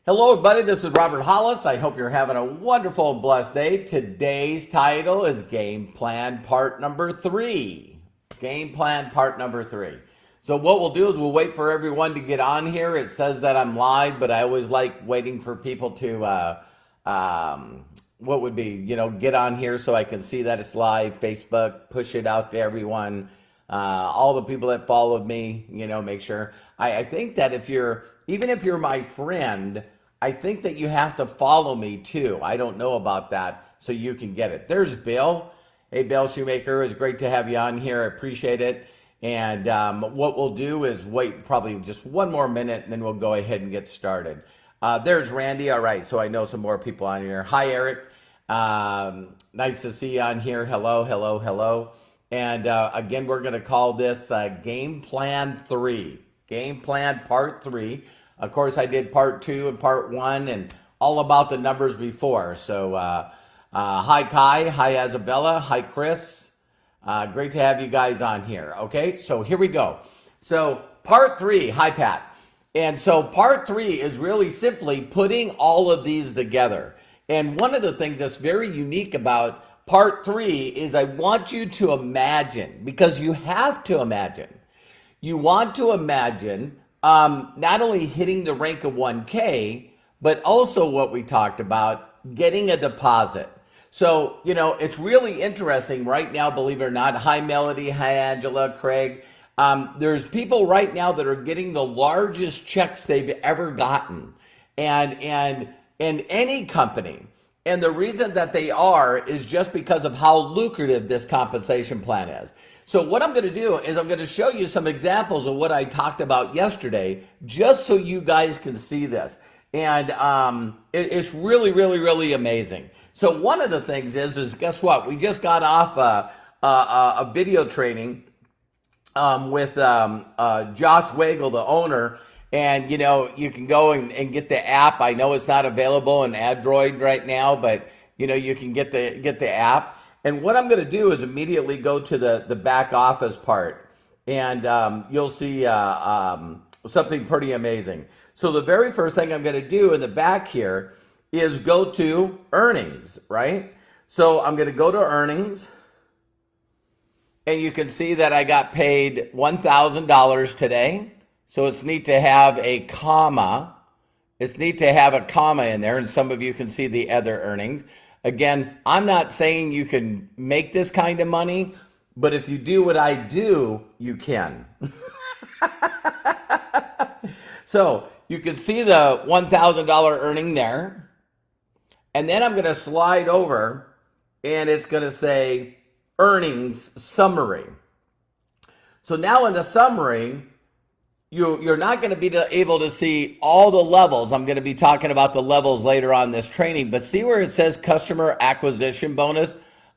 Hello, everybody. This is Robert Hollis. I hope you're having a wonderful and blessed day. Today's title is Game Plan Part Number 3. Game Plan Part Number 3. So what we'll do is we'll wait for everyone to get on here. It says that I'm live, but I always like waiting for people to, get on here so I can see that it's live. Facebook, push it out to everyone. All the people that followed me, make sure. I think that even if you're my friend, I think that you have to follow me too. I don't know about that, so you can get it. There's Bill. Hey, Bill Shoemaker, it's great to have you on here. I appreciate it. And what we'll do is wait probably just one more minute, and then we'll go ahead and get started. There's Randy. All right, so I know some more people on here. Hi, Eric. Nice to see you on here. Hello, hello, hello. And again, we're going to call this Game Plan 3. Game Plan Part 3. Of course, I did Part 2 and Part 1 and all about the numbers before. So, hi, Kai. Hi, Isabella. Hi, Chris. Great to have you guys on here. Okay, so here we go. So, Part 3. Hi, Pat. And so, Part 3 is really simply putting all of these together. And one of the things that's very unique about Part 3 is I want you to imagine, because you have to imagine. You want to imagine not only hitting the rank of 1K, but also what we talked about, getting a deposit. So, it's really interesting right now, believe it or not. Hi, Melody. Hi, Angela, Craig. There's people right now that are getting the largest checks they've ever gotten. And any company. And the reason that they are is just because of how lucrative this compensation plan is. So what I'm going to do is I'm going to show you some examples of what I talked about yesterday, just so you guys can see this. And it's really, really, really amazing. So one of the things is guess what? We just got off a video training with Josh Wagle, the owner. And, you can go and get the app. I know it's not available in Android right now, but, you can get the app. And what I'm going to do is immediately go to the back office part, and you'll see something pretty amazing. So the very first thing I'm going to do in the back here is go to earnings, right? So I'm going to go to earnings, and you can see that I got paid $1,000 today. So it's neat to have a comma. It's neat to have a comma in there, and some of you can see the other earnings. Again, I'm not saying you can make this kind of money, but if you do what I do, you can. So you can see the $1,000 earning there. And then I'm going to slide over, and it's going to say earnings summary. So now in the summary, you're not going to be able to see all the levels. I'm going to be talking about the levels later on in this training, but see where it says customer acquisition bonus,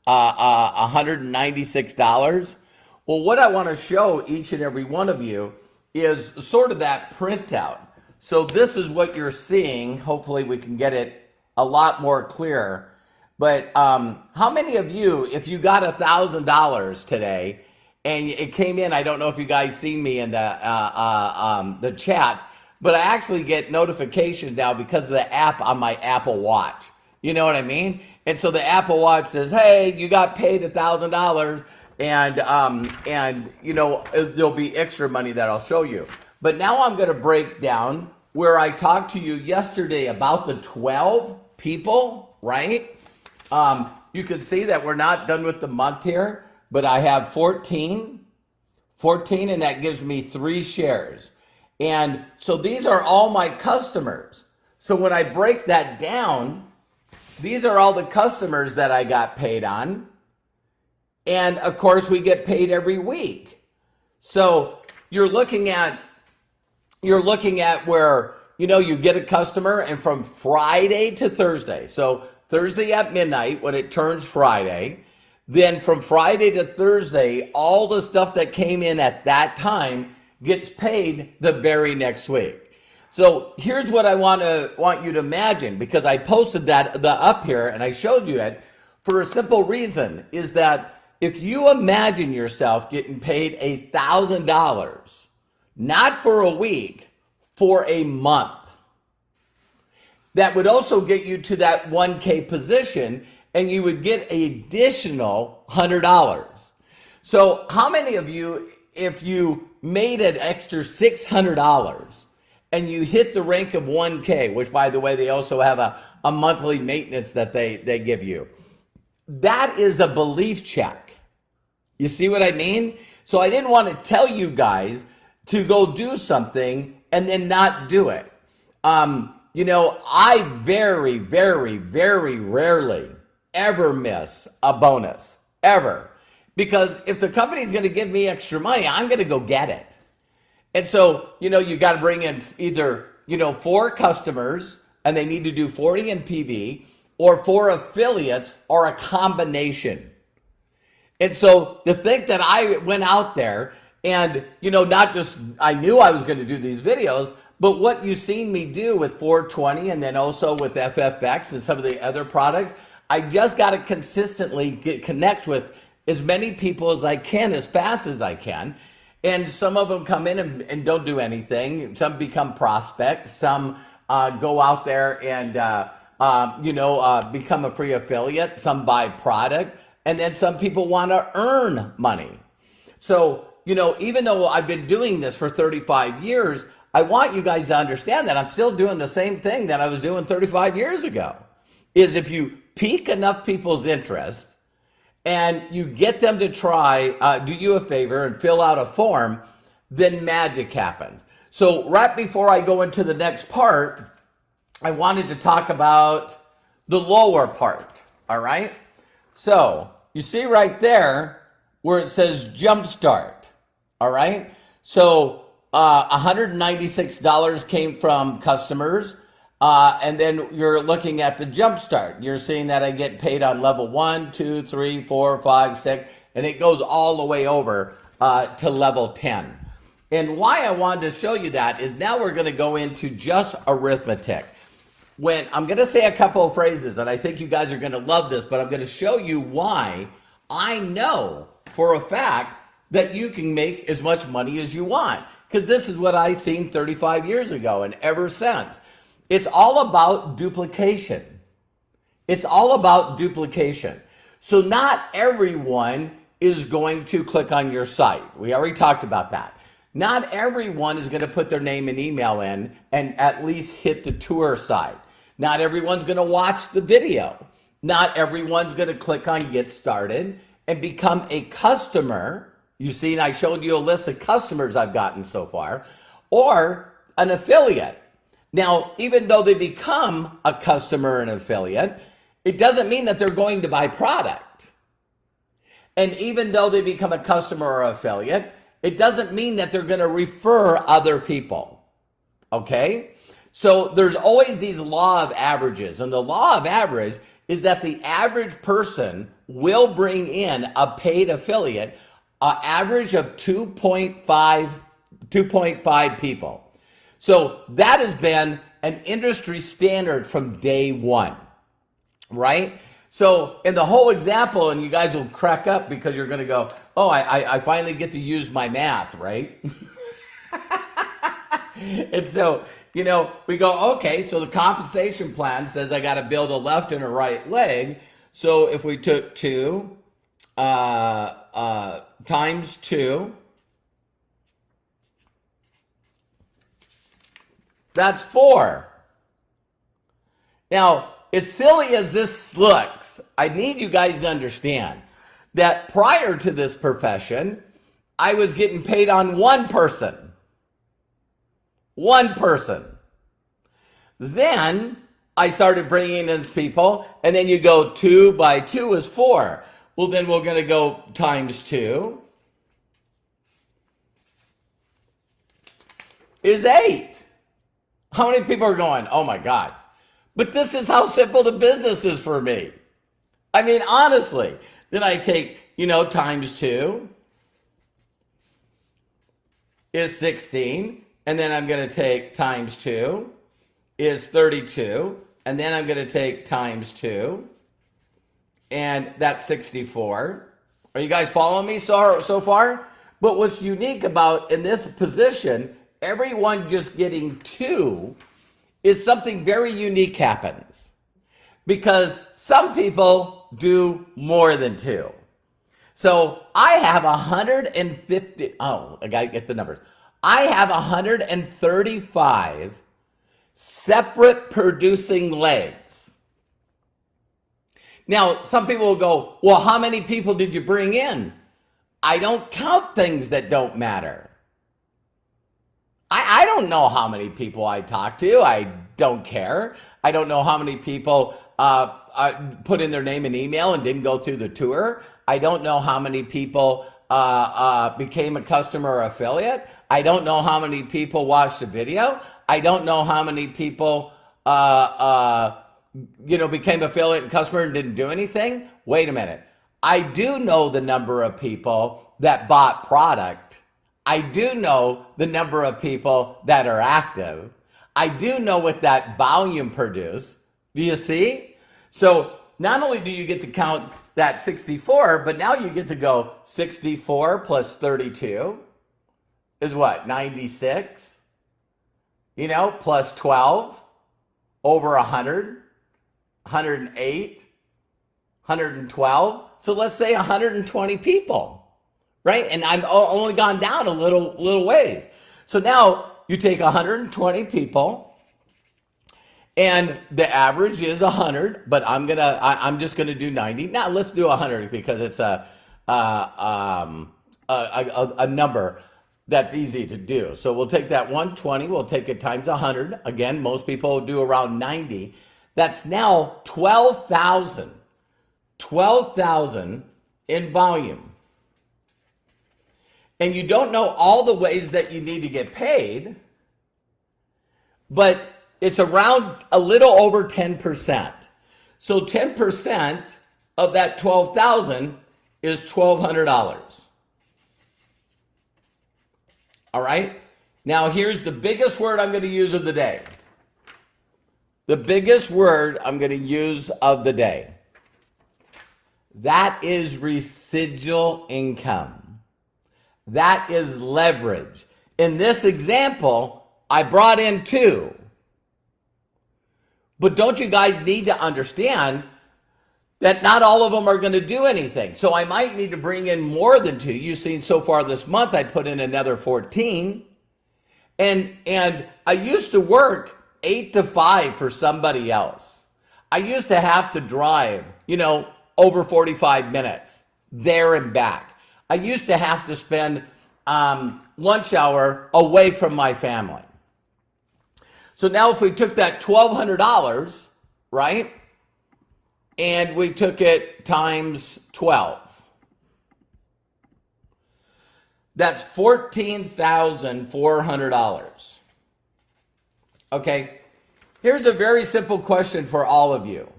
$196? Well, what I want to show each and every one of you is sort of that printout. So this is what you're seeing. Hopefully we can get it a lot more clear. But how many of you, if you got $1,000 today, and it came in, I don't know if you guys seen me in the chats, but I actually get notifications now because of the app on my Apple Watch. You know what I mean? And so the Apple Watch says, hey, you got paid $1,000, and there'll be extra money that I'll show you. But now I'm going to break down where I talked to you yesterday about the 12 people, right? You can see that we're not done with the month here. But I have 14, and that gives me 3 shares. And so these are all my customers. So when I break that down, these are all the customers that I got paid on. And of course, we get paid every week. So you're looking at where, you get a customer, and from Friday to Thursday. So Thursday at midnight when it turns Friday, then from Friday to Thursday, all the stuff that came in at that time gets paid the very next week. So here's what I want you to imagine, because I posted that up here and I showed you it for a simple reason, is that if you imagine yourself getting paid $1,000, not for a week, for a month, that would also get you to that 1K position, and you would get an additional $100. So how many of you, if you made an extra $600 and you hit the rank of 1K, which by the way, they also have a monthly maintenance that they give you, that is a belief check. You see what I mean? So I didn't want to tell you guys to go do something and then not do it. I very, very, very rarely ever miss a bonus, ever. Because if the company's going to give me extra money, I'm going to go get it. And so, you got to bring in either, 4 customers and they need to do 40 in PV, or 4 affiliates, or a combination. And so to think that I went out there and, not just, I knew I was going to do these videos, but what you've seen me do with 420 and then also with FFX and some of the other products, I just got to consistently connect with as many people as I can, as fast as I can. And some of them come in and don't do anything. Some become prospects. Some go out there and, become a free affiliate. Some buy product. And then some people want to earn money. So, even though I've been doing this for 35 years, I want you guys to understand that I'm still doing the same thing that I was doing 35 years ago. Is if you pique enough people's interest and you get them to try, do you a favor and fill out a form, then magic happens. So right before I go into the next part, I wanted to talk about the lower part, all right? So you see right there where it says Jumpstart, all right? So $196 came from customers. And then you're looking at the Jumpstart. You're seeing that I get paid on level 1, 2, 3, 4, 5, 6, and it goes all the way over to level 10. And why I wanted to show you that is now we're going to go into just arithmetic. When I'm going to say a couple of phrases, and I think you guys are going to love this, but I'm going to show you why I know for a fact that you can make as much money as you want. Because this is what I seen 35 years ago and ever since. It's all about duplication. It's all about duplication. So not everyone is going to click on your site. We already talked about that. Not everyone is going to put their name and email in and at least hit the tour site. Not everyone's going to watch the video. Not everyone's going to click on get started and become a customer. You see, and I showed you a list of customers I've gotten so far, or an affiliate. Now, even though they become a customer and affiliate, it doesn't mean that they're going to buy product. And even though they become a customer or affiliate, it doesn't mean that they're going to refer other people. Okay? So there's always these law of averages. And the law of average is that the average person will bring in a paid affiliate, an average of 2.5 people. So that has been an industry standard from day one, right? So in the whole example, and you guys will crack up because you're going to go, oh, I finally get to use my math, right? And so, we go, okay, so the compensation plan says I got to build a left and a right leg. So if we took 2 times 2, that's 4. Now, as silly as this looks, I need you guys to understand that prior to this profession, I was getting paid on one person. One person. Then I started bringing in people, and then you go 2 by 2 is 4. Well, then we're going to go times 2 is 8. How many people are going, oh my God, but this is how simple the business is for me. I mean, honestly, then I take, times 2 is 16. And then I'm going to take times 2 is 32. And then I'm going to take times 2. And that's 64. Are you guys following me so far? But what's unique about in this position, everyone just getting 2 is something very unique happens, because some people do more than 2. So I have 150, I got to get the numbers. I have 135 separate producing legs. Now, some people will go, well, how many people did you bring in? I don't count things that don't matter. I don't know how many people I talked to. I don't care. I don't know how many people put in their name and email and didn't go through the tour. I don't know how many people became a customer or affiliate. I don't know how many people watched the video. I don't know how many people became affiliate and customer and didn't do anything. Wait a minute. I do know the number of people that bought product. I do know the number of people that are active. I do know what that volume produced. Do you see? So not only do you get to count that 64, but now you get to go 64 plus 32 is what? 96? Plus 12 over 100, 108, 112. So let's say 120 people, right? And I've only gone down a little ways. So now you take 120 people, and the average is 100, but I'm just gonna do 90. Now let's do 100 because it's a number that's easy to do. So we'll take that 120, we'll take it times 100. Again, most people do around 90. That's now 12,000 in volume. And you don't know all the ways that you need to get paid, but it's around a little over 10%. So 10% of that 12,000 is $1,200. All right? Now here's the biggest word I'm going to use of the day. The biggest word I'm going to use of the day. That is residual income. That is leverage. In this example, I brought in 2. But don't you guys need to understand that not all of them are going to do anything? So I might need to bring in more than 2. You've seen so far this month, I put in another 14. And I used to work 8 to 5 for somebody else. I used to have to drive, over 45 minutes there and back. I used to have to spend lunch hour away from my family. So now if we took that $1,200, right, and we took it times 12, that's $14,400. Okay, here's a very simple question for all of you.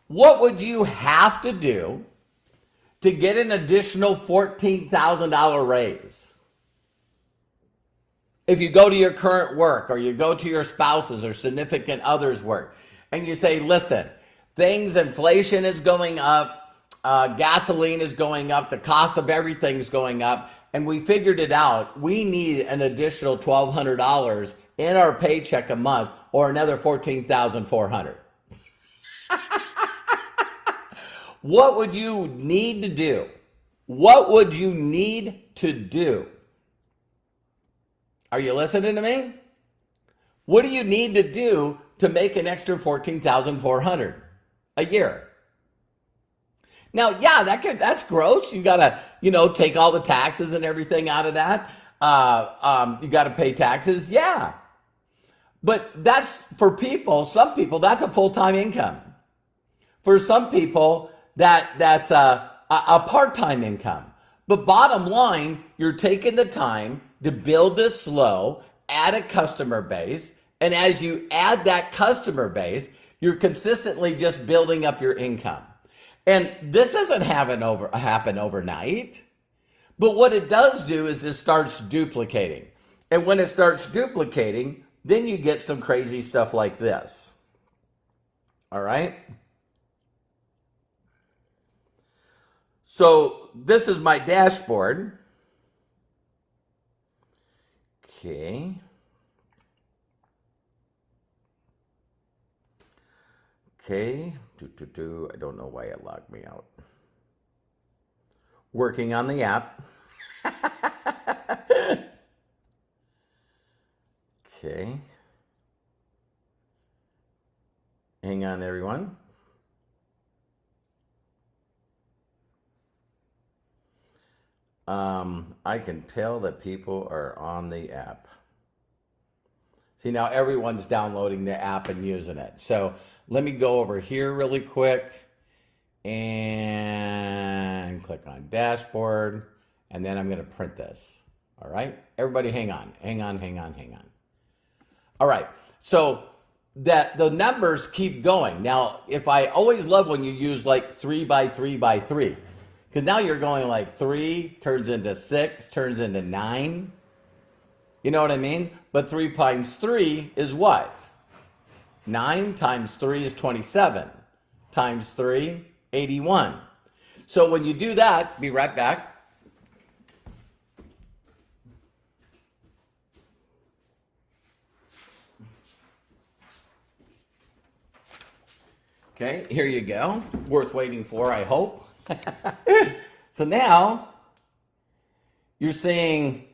What would you have to do to get an additional $14,000 raise? If you go to your current work, or you go to your spouse's or significant other's work, and you say, listen, inflation is going up, gasoline is going up, the cost of everything's going up, and we figured it out. We need an additional $1,200 in our paycheck a month, or another $14,400. What would you need to do? What would you need to do? Are you listening to me? What do you need to do to make an extra $14,400 a year? Now, yeah, that's gross. You gotta, take all the taxes and everything out of that. You gotta pay taxes, yeah. But that's for people. Some people, that's a full-time income. For some people, that's a part-time income. But bottom line, you're taking the time to build this slow, add a customer base, and as you add that customer base, you're consistently just building up your income. And this doesn't happen overnight, but what it does do is it starts duplicating. And when it starts duplicating, then you get some crazy stuff like this. All right? So this is my dashboard. Okay. Okay. I don't know why it logged me out. Working on the app. Okay. Hang on, everyone. I can tell that people are on the app. See, now everyone's downloading the app and using it. So let me go over here really quick and click on dashboard. And then I'm going to print this. All right. Everybody hang on. All right. So that the numbers keep going. Now, if I always love when you use like 3 by 3 by 3, because now you're going like 3 turns into 6, turns into 9. You know what I mean? But 3 times 3 is what? 9 times 3 is 27. Times 3, 81. So when you do that, be right back. Okay, here you go. Worth waiting for, I hope. So now you're seeing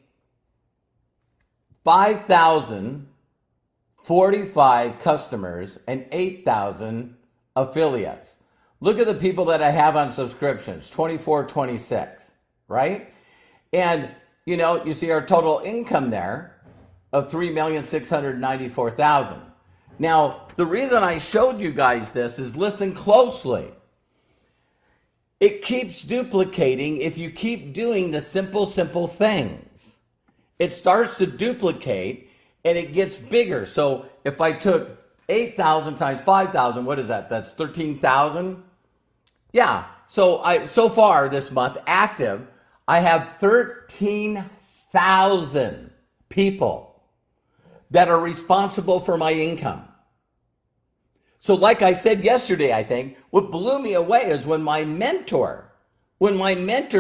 5,045 customers and 8,000 affiliates. Look at the people that I have on subscriptions, 26, right? And you know, you see our total income there of 3,694,000. Now, the reason I showed you guys this is listen closely. It keeps duplicating if you keep doing the simple things. It starts to duplicate and it gets bigger. So if I took 8,000 times 5,000, what is that? That's 13,000. Yeah. So far this month active, I have 13,000 people that are responsible for my income. So like I said yesterday, I think, what blew me away is when my mentor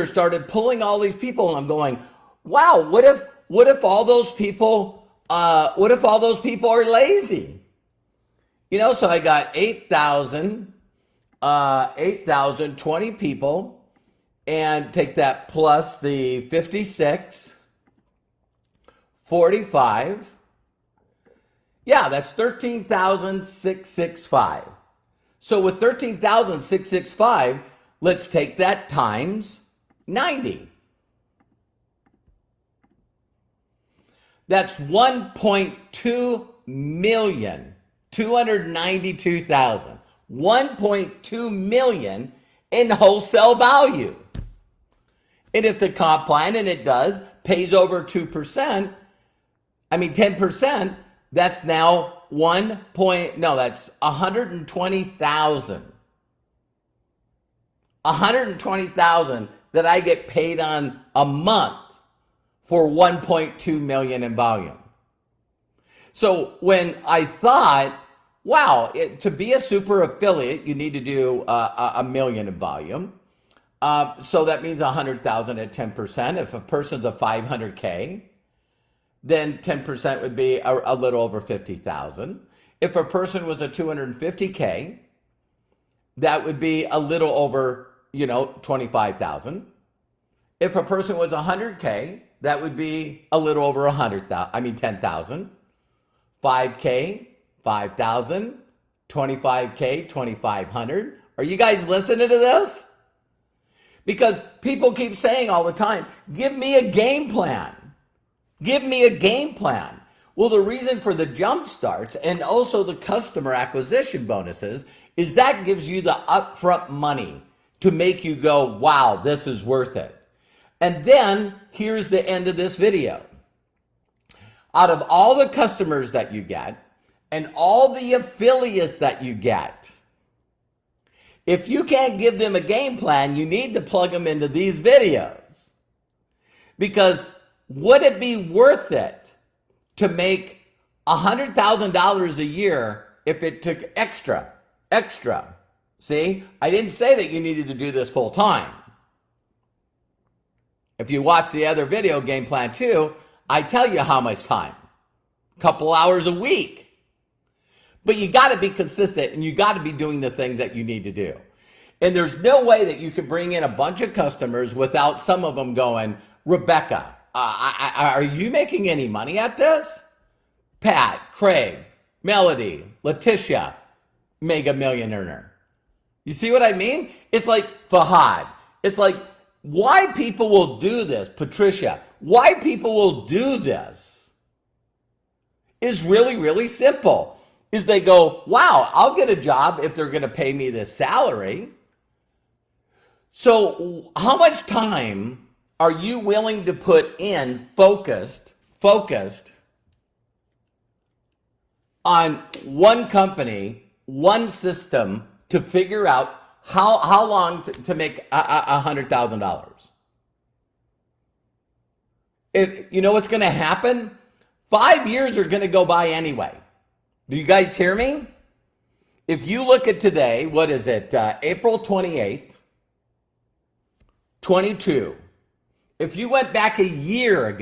started pulling all these people, and I'm going, wow, what if all those people are lazy? You know, so I got 8,020 people, and take that plus the 56, 45. Yeah, that's 13,665. So with 13,665, let's take that times 90. That's 1.2 million, 292,000. 1.2 million in wholesale value. And if the comp plan, and it does, pays over 10%, that's now that's 120,000. 120,000 that I get paid on a month for 1.2 million in volume. So when I thought, wow, to be a super affiliate, you need to do a million in volume. So that means 100,000 at 10%. If a person's a 500K, then 10% would be a little over 50,000. If a person was a 250K, that would be a little over, 25,000. If a person was 100K, that would be a little over 10,000. 5K, 5,000, 25K, 2,500. Are you guys listening to this? Because people keep saying all the time, give me a game plan. Give me a game plan. Well, the reason for the jump starts and also the customer acquisition bonuses is that gives you the upfront money to make you go, wow, this is worth it. And then here's the end of this video. Out of all the customers that you get and all the affiliates that you get, if you can't give them a game plan, you need to plug them into these videos. Because would it be worth it to make $100,000 a year if it took extra? See, I didn't say that you needed to do this full time. If you watch the other video, Game Plan 2, I tell you how much time. A couple hours a week. But you got to be consistent and you got to be doing the things that you need to do. And there's no way that you can bring in a bunch of customers without some of them going, Rebecca, are you making any money at this? Pat, Craig, Melody, Letitia, mega million earner. You see what I mean? It's like Fahad. It's like why people will do this, Patricia, why people will do this is really, really simple. Is they go, wow, I'll get a job if they're going to pay me this salary. So how much time are you willing to put in focused on one company, one system to figure out how long to make $100,000? If you know what's going to happen, 5 years are going to go by anyway. Do you guys hear me? If you look at today, what is it? April 28th, 22. If you went back a year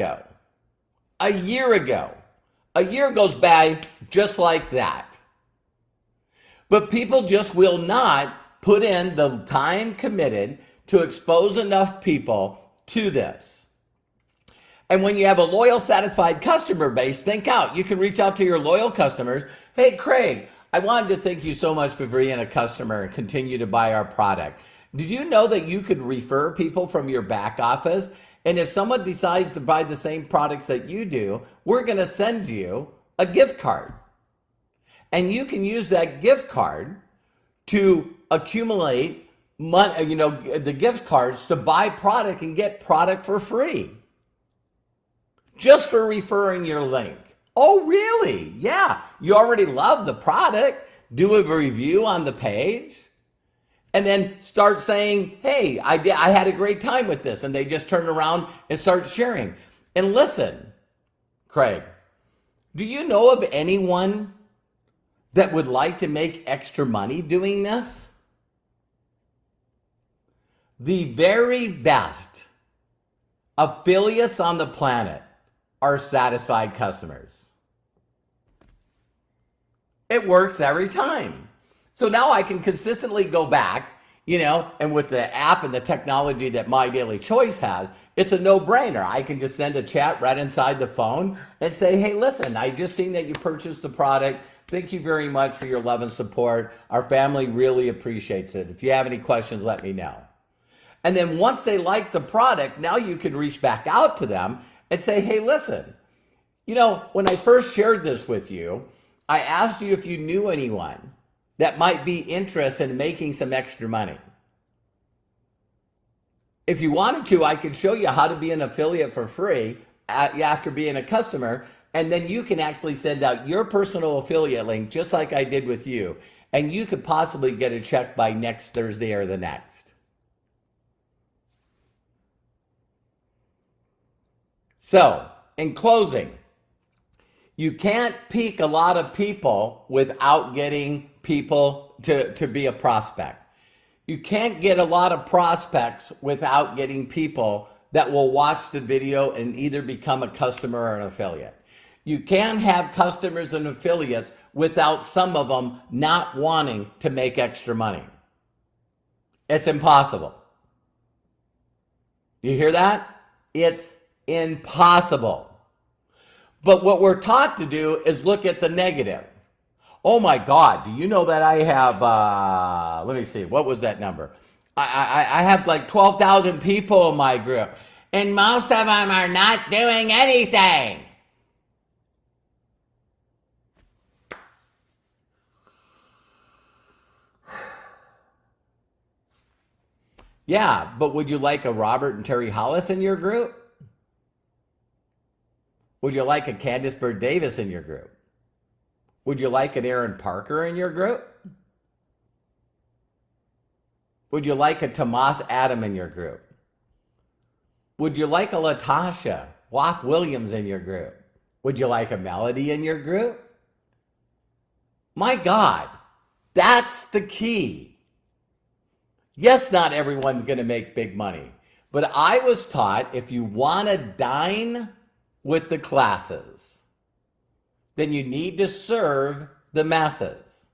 goes by just like that. But people just will not put in the time committed to expose enough people to this. And when you have a loyal, satisfied customer base, think out. You can reach out to your loyal customers. Hey, Craig, I wanted to thank you so much for being a customer and continue to buy our product. Did you know that you could refer people from your back office? And if someone decides to buy the same products that you do, we're going to send you a gift card. And you can use that gift card to accumulate money, the gift cards to buy product and get product for free. Just for referring your link. Oh, really? Yeah. You already love the product. Do a review on the page. And then start saying, hey, I had a great time with this. And they just turn around and start sharing. And listen, Craig, do you know of anyone that would like to make extra money doing this? The very best affiliates on the planet are satisfied customers. It works every time. So now I can consistently go back, and with the app and the technology that My Daily Choice has, it's a no-brainer. I can just send a chat right inside the phone and say, hey, listen, I just seen that you purchased the product. Thank you very much for your love and support. Our family really appreciates it. If you have any questions, let me know. And then once they like the product, now you can reach back out to them and say, hey, listen, when I first shared this with you, I asked you if you knew anyone that might be interested in making some extra money. If you wanted to, I could show you how to be an affiliate for free after being a customer, and then you can actually send out your personal affiliate link just like I did with you, and you could possibly get a check by next Thursday or the next. So, in closing, you can't pique a lot of people without getting people to be a prospect. You can't get a lot of prospects without getting people that will watch the video and either become a customer or an affiliate. You can't have customers and affiliates without some of them not wanting to make extra money. It's impossible. You hear that? It's impossible. But what we're taught to do is look at the negative. Oh my God, do you know that I have, let me see, what was that number? I have like 12,000 people in my group, and most of them are not doing anything. Yeah, but would you like a Robert and Terry Hollis in your group? Would you like a Candice Bird Davis in your group? Would you like an Aaron Parker in your group? Would you like a Tomas Adam in your group? Would you like a Latasha Walk Williams in your group? Would you like a Melody in your group? My God, that's the key. Yes, not everyone's going to make big money, but I was taught if you want to dine with the classes, then you need to serve the masses.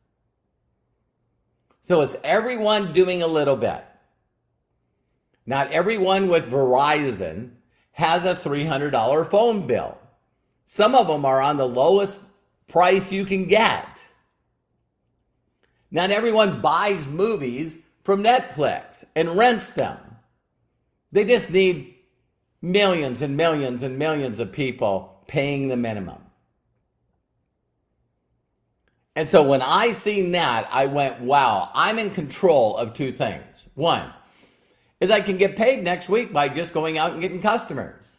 So it's everyone doing a little bit. Not everyone with Verizon has a $300 phone bill. Some of them are on the lowest price you can get. Not everyone buys movies from Netflix and rents them. They just need millions and millions and millions of people paying the minimum. And so when I seen that, I went, wow, I'm in control of two things. One is I can get paid next week by just going out and getting customers.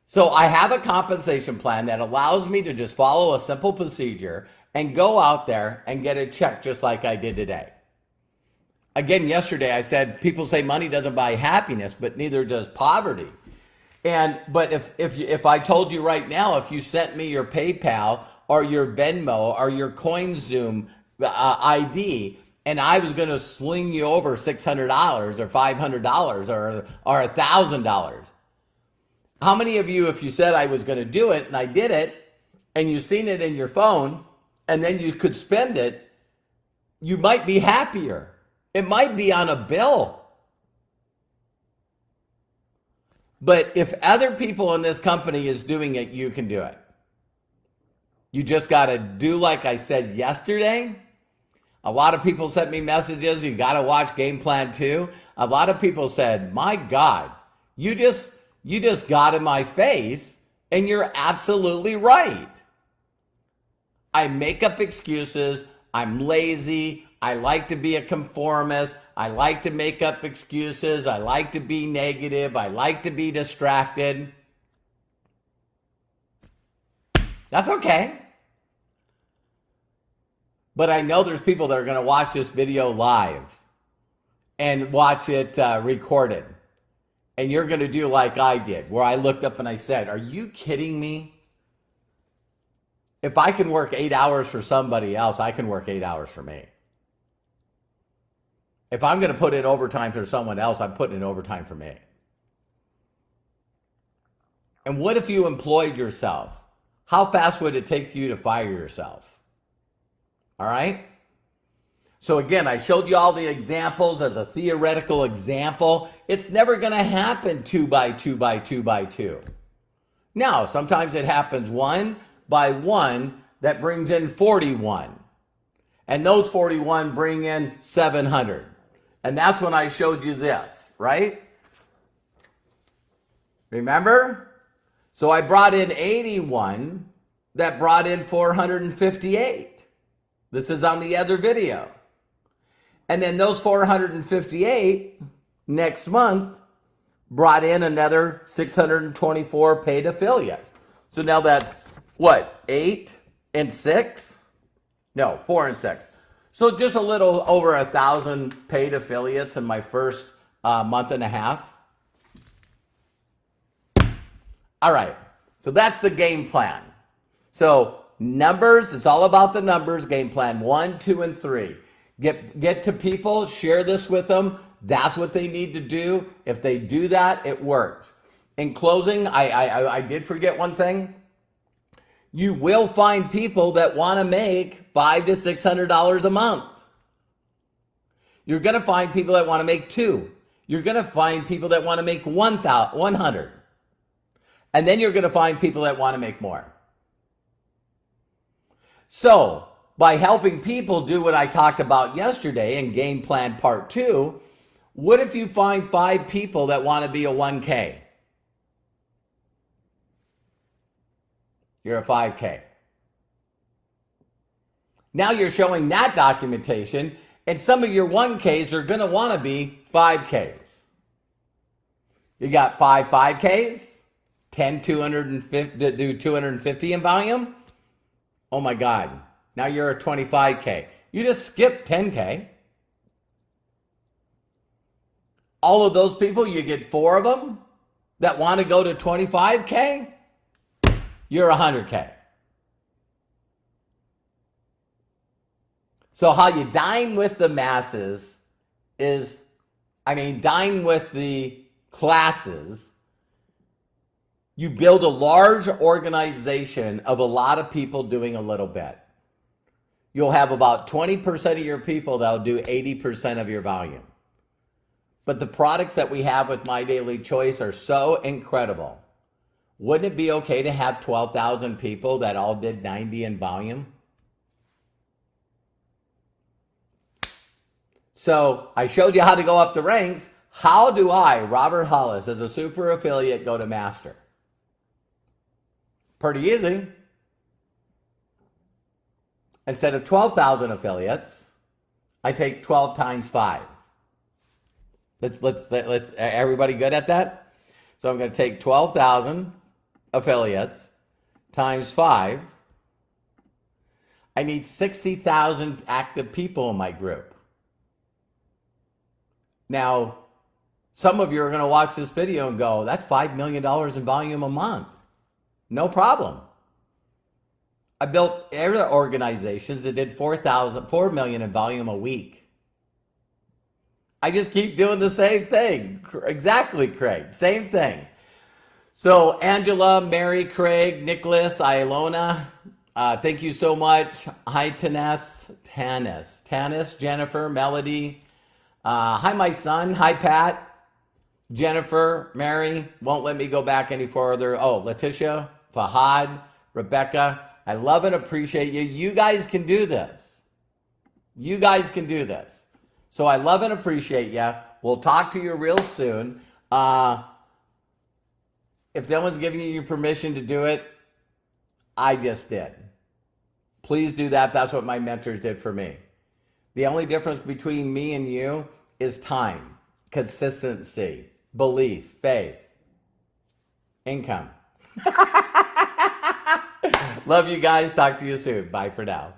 So I have a compensation plan that allows me to just follow a simple procedure and go out there and get a check just like I did today. Again, yesterday I said people say money doesn't buy happiness, but neither does poverty. But if I told you right now, if you sent me your PayPal or your Venmo or your CoinZoom ID, and I was going to sling you over $600 or $500 or $1,000, how many of you, if you said I was going to do it and I did it, and you've seen it in your phone, and then you could spend it, you might be happier. It might be on a bill. But if other people in this company is doing it, you can do it. You just got to do like I said yesterday. A lot of people sent me messages, you got to watch Game Plan 2. A lot of people said, my God, you just got in my face, and you're absolutely right. I make up excuses. I'm lazy. I like to be a conformist. I like to make up excuses. I like to be negative. I like to be distracted. That's okay. But I know there's people that are going to watch this video live and watch it recorded. And you're going to do like I did, where I looked up and I said, are you kidding me? If I can work 8 hours for somebody else, I can work 8 hours for me. If I'm going to put in overtime for someone else, I'm putting in overtime for me. And what if you employed yourself? How fast would it take you to fire yourself? All right? So again, I showed you all the examples as a theoretical example. It's never going to happen 2 by 2 by 2 by 2. Now, sometimes it happens 1 by 1 that brings in 41. And those 41 bring in 700. And that's when I showed you this, right? Remember? So I brought in 81 that brought in 458. This is on the other video. And then those 458 next month brought in another 624 paid affiliates. So now that's what, 8 and 6? No, 4 and 6. So just a little over 1,000 paid affiliates in my first month and a half. All right, so that's the game plan. So numbers, it's all about the numbers. Game plan 1, 2, and 3. Get to people, share this with them. That's what they need to do. If they do that, it works. In closing, I did forget one thing. You will find people that want to make $500 to $600 a month. You're going to find people that want to make 2. You're going to find people that want to make 100. And then you're going to find people that want to make more. So, by helping people do what I talked about yesterday in Game Plan Part 2, what if you find 5 people that want to be a 1K? You're a 5K. Now you're showing that documentation, and some of your 1Ks are going to want to be 5Ks. You got 5 5Ks, 10 250 do 250 in volume. Oh my God. Now you're a 25K. You just skipped 10K. All of those people, you get 4 of them that want to go to 25K. You're 100K. So how you dine with the masses is, dine with the classes. You build a large organization of a lot of people doing a little bit. You'll have about 20% of your people that'll do 80% of your volume. But the products that we have with My Daily Choice are so incredible. Wouldn't it be okay to have 12,000 people that all did 90 in volume? So I showed you how to go up the ranks. How do I, Robert Hollis, as a super affiliate, go to master? Pretty easy. Instead of 12,000 affiliates, I take 12 times 5. Let's everybody good at that? So I'm going to take 12,000 affiliates times 5. I need 60,000 active people in my group. Now, some of you are going to watch this video and go, that's $5 million in volume a month. No problem. I built other organizations that did 4 million in volume a week. I just keep doing the same thing. Exactly, Craig. Same thing. So Angela, Mary, Craig, Nicholas, Ilona, thank you so much. Hi, Tanis, Jennifer, Melody. Hi, my son. Hi, Pat. Jennifer, Mary, won't let me go back any further. Oh, Letitia, Fahad, Rebecca. I love and appreciate you. You guys can do this. You guys can do this. So I love and appreciate you. We'll talk to you real soon. If no one's giving you permission to do it, I just did. Please do that. That's what my mentors did for me. The only difference between me and you is time, consistency, belief, faith, income. Love you guys. Talk to you soon. Bye for now.